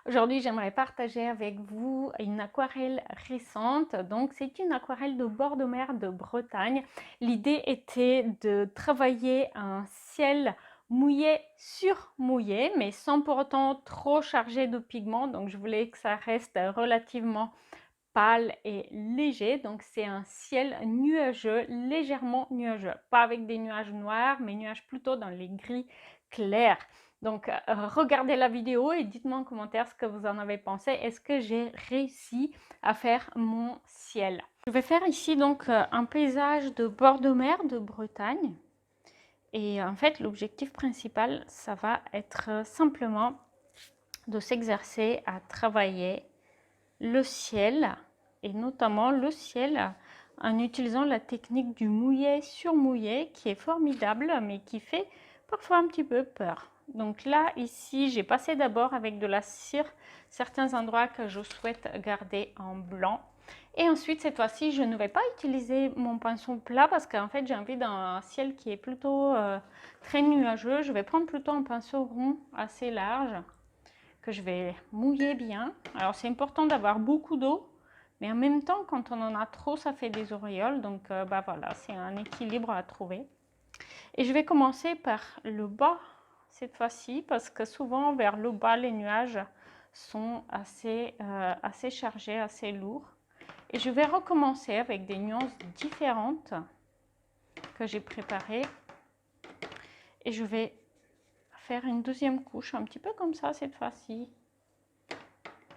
Aujourd'hui, j'aimerais partager avec vous une aquarelle récente. Donc, c'est une aquarelle de bord de mer de Bretagne. L'idée était de travailler un ciel mouillé sur mouillé, mais sans pour autant trop chargé de pigments. Donc, je voulais que ça reste relativement pâle et léger. Donc, c'est un ciel nuageux, légèrement nuageux. Pas avec des nuages noirs, mais nuages plutôt dans les gris clairs. Donc, regardez la vidéo et dites-moi en commentaire ce que vous en avez pensé. Est-ce que j'ai réussi à faire mon ciel? Je vais faire ici donc un paysage de bord de mer de Bretagne. Et en fait, l'objectif principal, ça va être simplement de s'exercer à travailler le ciel, et notamment le ciel en utilisant la technique du mouillé sur mouillé qui est formidable, mais qui fait parfois un petit peu peur. Donc là, ici, j'ai passé d'abord avec de la cire certains endroits que je souhaite garder en blanc. Et ensuite, cette fois-ci, je ne vais pas utiliser mon pinceau plat parce qu'en fait, j'ai envie d'un ciel qui est plutôt très nuageux. Je vais prendre plutôt un pinceau rond assez large que je vais mouiller bien. Alors, c'est important d'avoir beaucoup d'eau, mais en même temps, quand on en a trop, ça fait des auréoles. Donc, bah voilà, c'est un équilibre à trouver. Et je vais commencer par le bas cette fois-ci, parce que souvent, vers le bas, les nuages sont assez chargés, assez lourds. Et je vais recommencer avec des nuances différentes que j'ai préparées. Et je vais faire une deuxième couche, un petit peu comme ça cette fois-ci.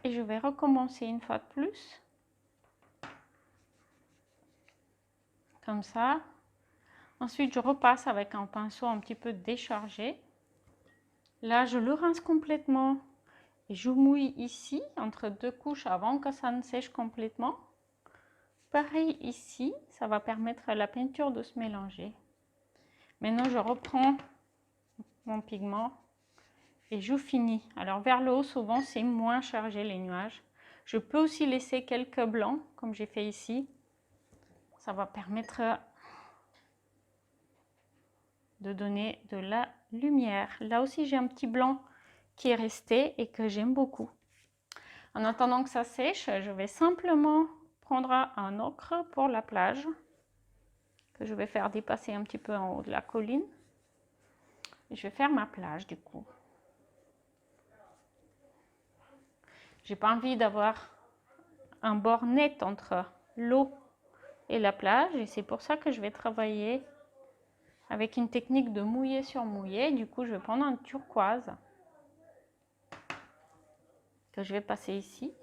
Et je vais recommencer une fois de plus. Comme ça. Ensuite, je repasse avec un pinceau un petit peu déchargé. Là, je le rince complètement et je mouille ici, entre deux couches, avant que ça ne sèche complètement. Pareil ici, ça va permettre à la peinture de se mélanger. Maintenant, je reprends mon pigment et je finis. Alors, vers le haut, souvent, c'est moins chargé les nuages. Je peux aussi laisser quelques blancs, comme j'ai fait ici. Ça va permettre de donner de la lumière. Là aussi, j'ai un petit blanc qui est resté et que j'aime beaucoup. En attendant que ça sèche, je vais simplement prendre un ocre pour la plage que je vais faire dépasser un petit peu en haut de la colline. Et je vais faire ma plage du coup. J'ai pas envie d'avoir un bord net entre l'eau et la plage et c'est pour ça que je vais travailler avec une technique de mouillé sur mouillé. Du coup, je vais prendre un turquoise que je vais passer ici.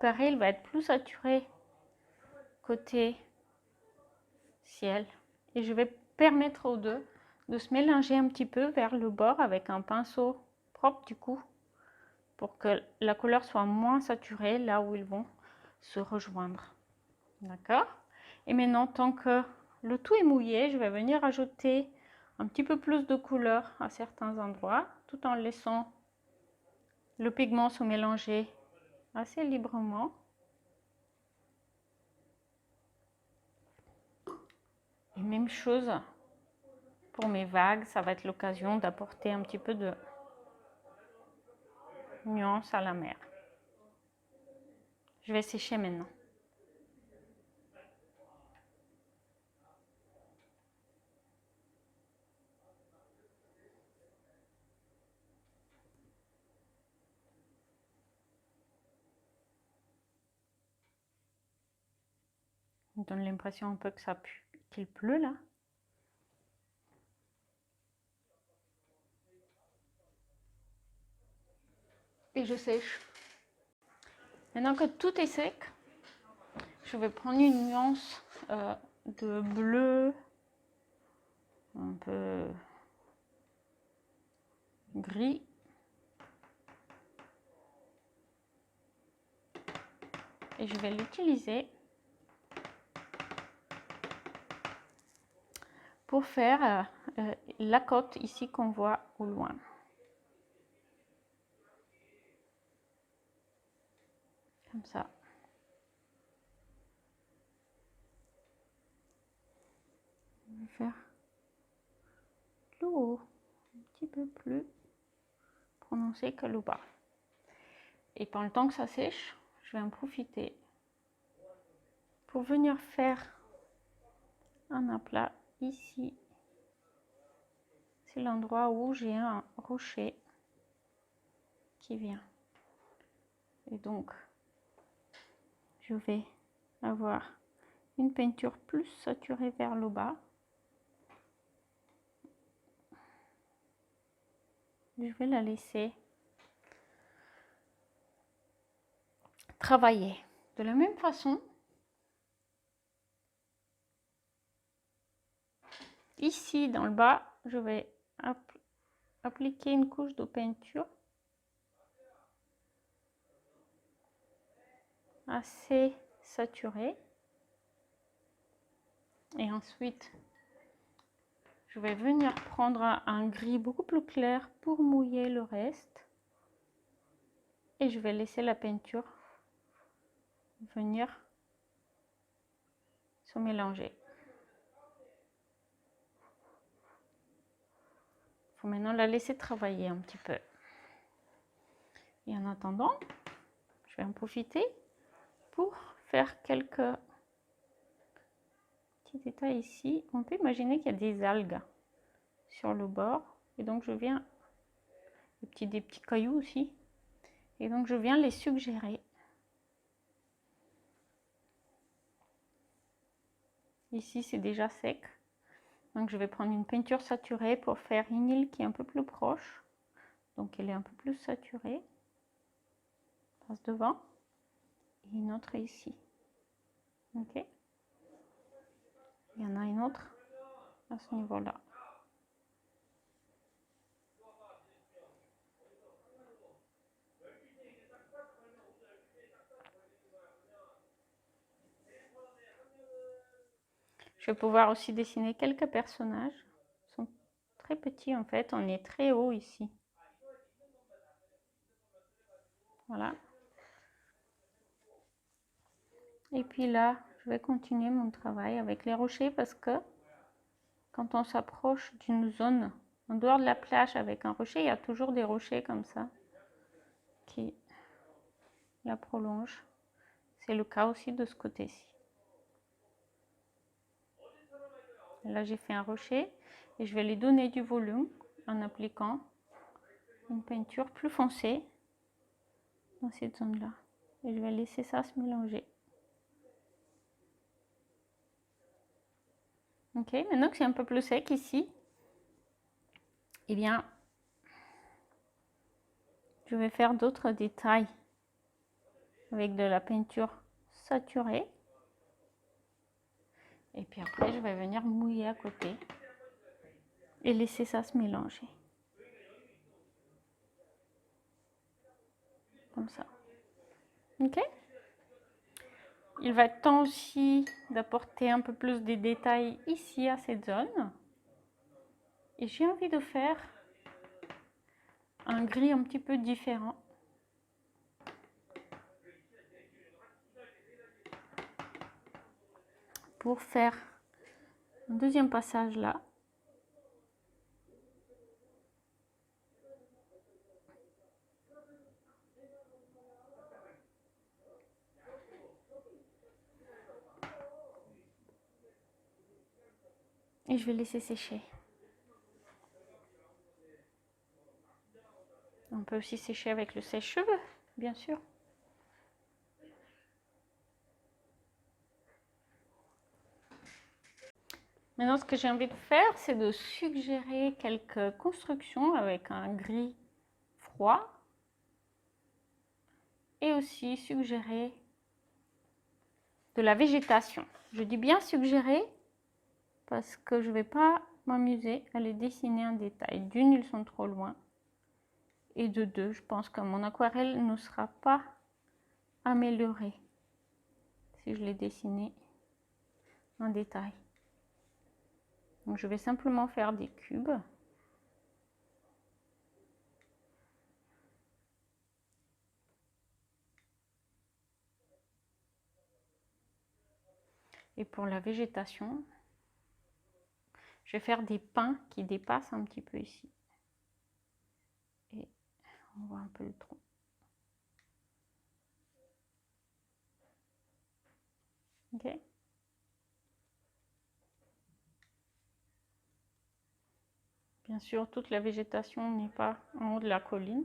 Pareil, il va être plus saturé côté ciel. Et je vais permettre aux deux de se mélanger un petit peu vers le bord avec un pinceau propre du coup, pour que la couleur soit moins saturée là où ils vont se rejoindre. D'accord? Et maintenant, tant que le tout est mouillé, je vais venir ajouter un petit peu plus de couleur à certains endroits, tout en laissant le pigment se mélanger assez librement. Et même chose pour mes vagues, ça va être l'occasion d'apporter un petit peu de nuance à la mer. Je vais sécher maintenant. Ça me donne l'impression un peu que ça pue, qu'il pleut là. Et je sèche. Maintenant que tout est sec, je vais prendre une nuance de bleu un peu gris. Et je vais l'utiliser pour faire la côte ici qu'on voit au loin. Comme ça. Je vais faire le haut un petit peu plus. prononcé que le bas. Et pendant le temps que ça sèche, je vais en profiter pour venir faire un aplat ici. C'est l'endroit où j'ai un rocher qui vient. Et donc, je vais avoir une peinture plus saturée vers le bas. Je vais la laisser travailler. De la même façon, ici dans le bas, je vais appliquer une couche de peinture assez saturée. Et ensuite, je vais venir prendre un gris beaucoup plus clair pour mouiller le reste. Et je vais laisser la peinture venir se mélanger. Il faut maintenant la laisser travailler un petit peu. Et en attendant, je vais en profiter pour faire quelques petits détails ici. On peut imaginer qu'il y a des algues sur le bord. Et donc je viens, des petits cailloux aussi. Et donc je viens les suggérer. Ici c'est déjà sec. Donc je vais prendre une peinture saturée pour faire une île qui est un peu plus proche. Donc elle est un peu plus saturée. Passe devant. Et une autre ici. Ok. Il y en a une autre à ce niveau-là. Je vais pouvoir aussi dessiner quelques personnages. Ils sont très petits en fait. On est très haut ici. Voilà. Et puis là, je vais continuer mon travail avec les rochers parce que quand on s'approche d'une zone en dehors de la plage avec un rocher, il y a toujours des rochers comme ça qui la prolongent. C'est le cas aussi de ce côté-ci. Là, j'ai fait un rocher et je vais lui donner du volume en appliquant une peinture plus foncée dans cette zone-là. Et je vais laisser ça se mélanger. Ok, maintenant que c'est un peu plus sec ici, eh bien, je vais faire d'autres détails avec de la peinture saturée. Et puis après, je vais venir mouiller à côté et laisser ça se mélanger. Comme ça. Ok? Il va être temps aussi d'apporter un peu plus de détails ici à cette zone. Et j'ai envie de faire un gris un petit peu différent. Pour faire un deuxième passage là. Et je vais laisser sécher. On peut aussi sécher avec le sèche-cheveux, bien sûr. Maintenant, ce que j'ai envie de faire, c'est de suggérer quelques constructions avec un gris froid. Et aussi suggérer de la végétation. Je dis bien suggérer parce que je ne vais pas m'amuser à les dessiner en détail. D'une, ils sont trop loin. Et de deux, je pense que mon aquarelle ne sera pas améliorée si je les dessinais en détail. Donc je vais simplement faire des cubes. Et pour la végétation, je vais faire des pins qui dépassent un petit peu ici. Et un peu le tronc. Ok. Bien sûr, toute la végétation n'est pas en haut de la colline.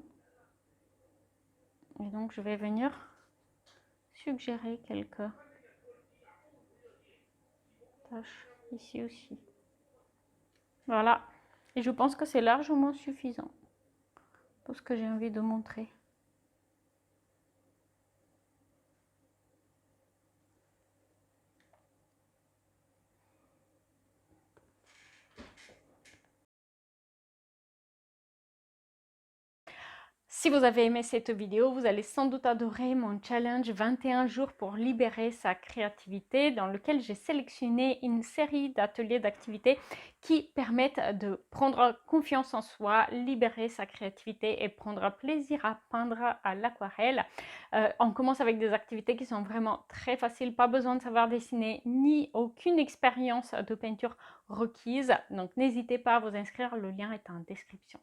Et donc, je vais venir suggérer quelques tâches ici aussi. Voilà. Et je pense que c'est largement suffisant pour ce que j'ai envie de montrer. Si vous avez aimé cette vidéo, vous allez sans doute adorer mon challenge 21 jours pour libérer sa créativité, dans lequel j'ai sélectionné une série d'ateliers d'activités qui permettent de prendre confiance en soi, libérer sa créativité et prendre plaisir à peindre à l'aquarelle. On commence avec des activités qui sont vraiment très faciles, pas besoin de savoir dessiner ni aucune expérience de peinture requise. Donc n'hésitez pas à vous inscrire, le lien est en description.